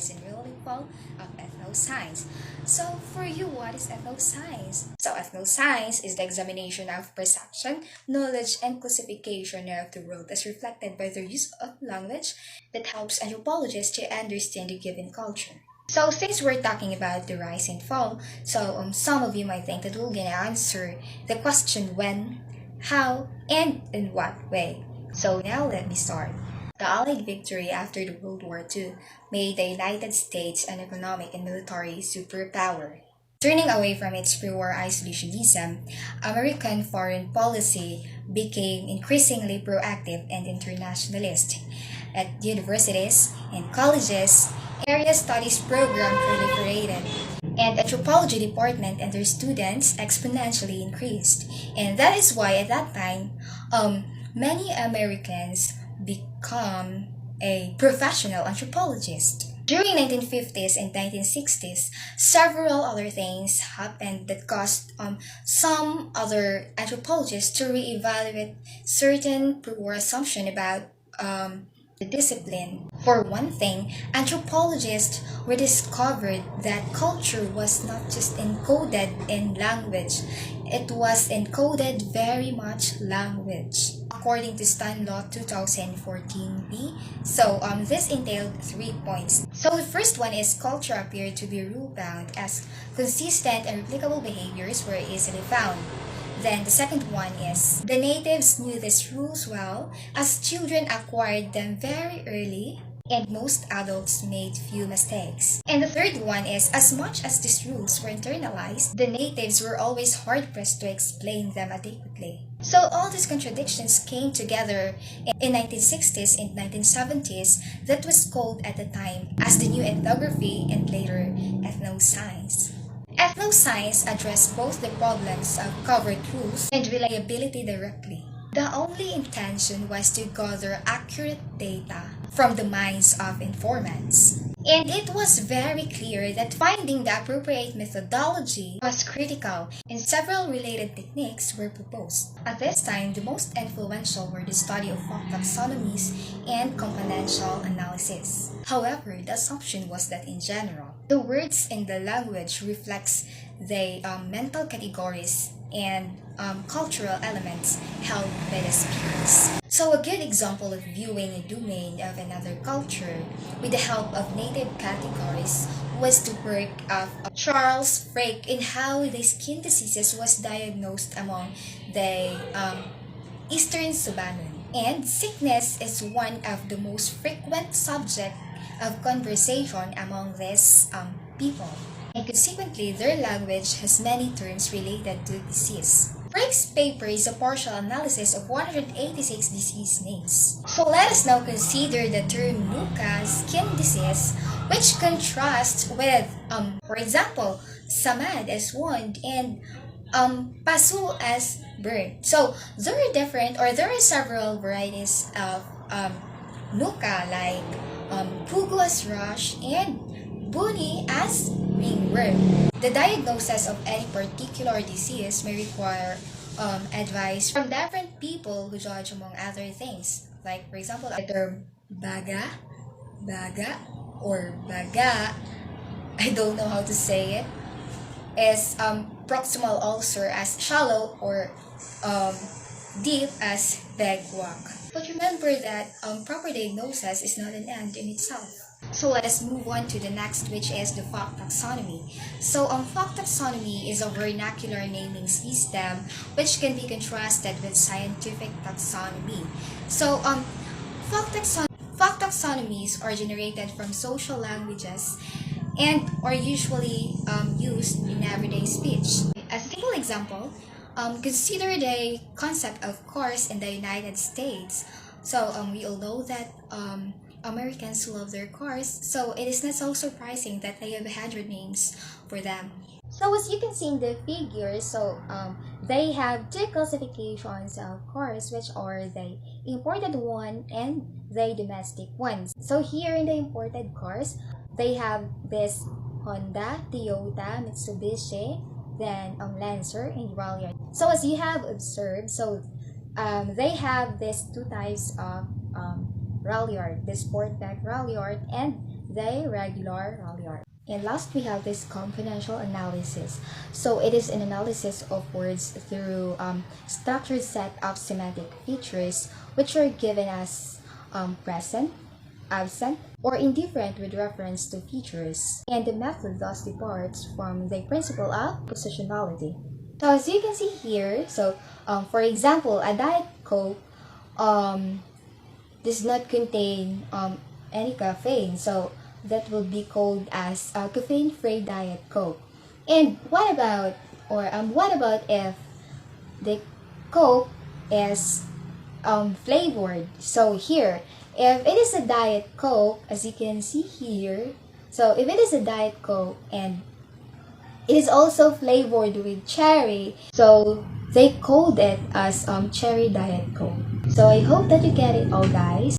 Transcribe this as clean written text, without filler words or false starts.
course in real info of ethnoscience. So for you, what is ethnoscience? So ethnoscience is the examination of perception, knowledge, and classification of the world as reflected by the use of language that helps anthropologists to understand a given culture. So since we're talking about the rise and fall, some of you might think that we're gonna answer the question when, how, and in what way. So now let me start. The Allied victory after the World War II made the United States an economic and military superpower. Turning away from its pre-war isolationism, American foreign policy became increasingly proactive and internationalist. At universities and colleges, area studies program proliferated, and anthropology department and their students exponentially increased. And that is why at that time, many Americans become a professional anthropologist. During 1950s and 1960s, several other things happened that caused some other anthropologists to reevaluate certain pre-war assumptions about the discipline. For one thing, anthropologists were discovered that culture was not just encoded in language, it was encoded very much language. According to Stan Law 2014b, this entailed 3 points. So the first one is culture appeared to be rule-bound as consistent and replicable behaviors were easily found. Then the second one is the natives knew these rules well as children acquired them very early and most adults made few mistakes. And the third one is as much as these rules were internalized, the natives were always hard-pressed to explain them adequately. So all these contradictions came together in 1960s and 1970s that was called at the time as the new ethnography and later ethnoscience. Ethnoscience addressed both the problems of covered rules and reliability directly. The only intention was to gather accurate data from the minds of informants. And it was very clear that finding the appropriate methodology was critical, and several related techniques were proposed. At this time, the most influential were the study of folk taxonomies and componential analysis. However, the assumption was that in general, the words in the language reflects the mental categories and cultural elements held by the speakers. So a good example of viewing a domain of another culture with the help of native categories was the work of Charles Frake in how the skin diseases was diagnosed among the Eastern Subanon. And sickness is one of the most frequent subject of conversation among these people. And consequently, their language has many terms related to disease. Frake's paper is a partial analysis of 186 disease names. So let us now consider the term nuka, skin disease, which contrasts with, for example, samad as wound and pasu as burn. So there are several varieties of nuka like pugu as rush and buni as ringworm. The diagnosis of any particular disease may require advice from different people who judge among other things. Like for example, the term baga, or baga, I don't know how to say it, is proximal ulcer as shallow or deep as begwak. But remember that proper diagnosis is not an end in itself. So let us move on to the next, which is the folk taxonomy. So folk taxonomy is a vernacular naming system which can be contrasted with scientific taxonomy. So folk taxonomies are generated from social languages and are usually used in everyday speech. As a simple example, consider the concept of cars in the United States. So we all know that Americans love their cars, so it is not so surprising that they have 100 names for them. So as you can see in the figure, they have two classifications of cars, which are the imported one and the domestic ones. So here in the imported cars, they have this Honda, Toyota, Mitsubishi, then Lancer and Ralliart. So as you have observed, they have these two types of Ralliart, the Sportback Ralliart and the regular rally. And last, we have this componential analysis. So it is an analysis of words through structured set of semantic features which are given as present, absent, or indifferent with reference to features. And the method thus departs from the principle of positionality. So as you can see here, for example, a Diet Coke does not contain any caffeine. So that will be called as a caffeine-free Diet Coke. And what about if the Coke is flavored? So here, if it is a Diet Coke, as you can see here, so if it is a Diet Coke and it is also flavored with cherry, so they called it as cherry Diet Coke. So I hope that you get it all, guys.